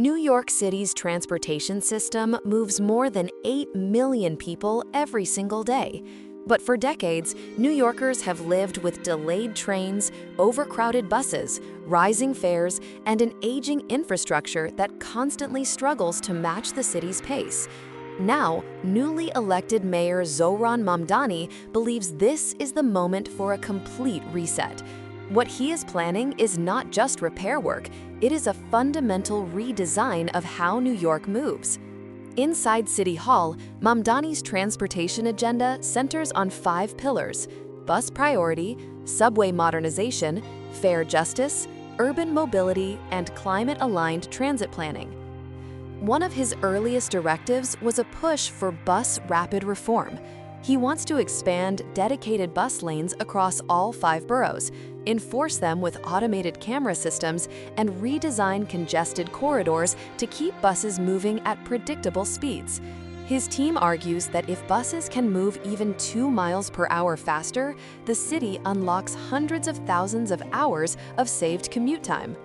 New York City's transportation system moves more than 8 million people every single day. But for decades, New Yorkers have lived with delayed trains, overcrowded buses, rising fares, and an aging infrastructure that constantly struggles to match the city's pace. Now, newly elected Mayor Zohran Mamdani believes this is the moment for a complete reset. What he is planning is not just repair work, it is a fundamental redesign of how New York moves. Inside City Hall, Mamdani's transportation agenda centers on 5 pillars: bus priority, subway modernization, fare justice, urban mobility, and climate-aligned transit planning. One of his earliest directives was a push for bus rapid reform. He wants to expand dedicated bus lanes across all 5 boroughs, enforce them with automated camera systems, and redesign congested corridors to keep buses moving at predictable speeds. His team argues that if buses can move even 2 miles per hour faster, the city unlocks hundreds of thousands of hours of saved commute time.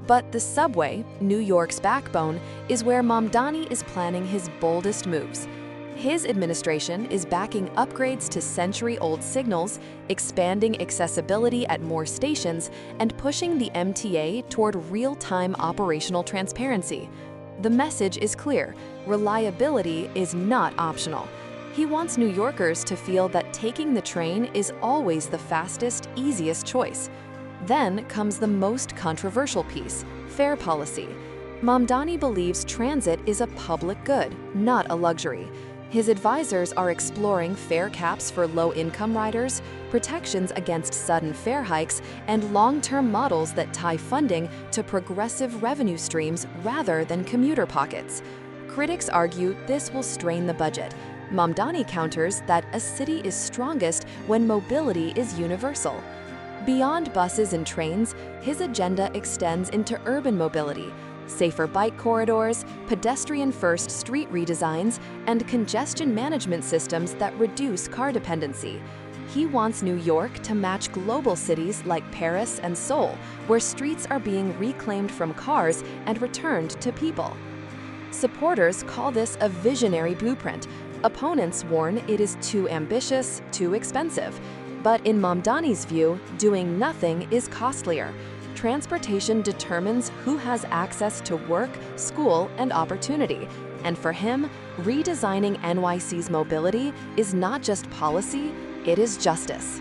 But the subway, New York's backbone, is where Mamdani is planning his boldest moves. His administration is backing upgrades to century-old signals, expanding accessibility at more stations, and pushing the MTA toward real-time operational transparency. The message is clear: reliability is not optional. He wants New Yorkers to feel that taking the train is always the fastest, easiest choice. Then comes the most controversial piece: fare policy. Mamdani believes transit is a public good, not a luxury. His advisors are exploring fare caps for low-income riders, protections against sudden fare hikes, and long-term models that tie funding to progressive revenue streams rather than commuter pockets. Critics argue this will strain the budget. Mamdani counters that a city is strongest when mobility is universal. Beyond buses and trains, his agenda extends into urban mobility: safer bike corridors, pedestrian-first street redesigns, and congestion management systems that reduce car dependency. He wants New York to match global cities like Paris and Seoul, where streets are being reclaimed from cars and returned to people. Supporters call this a visionary blueprint. Opponents warn it is too ambitious, too expensive. But in Mamdani's view, doing nothing is costlier. Transportation determines who has access to work, school, and opportunity. And for him, redesigning NYC's mobility is not just policy, it is justice.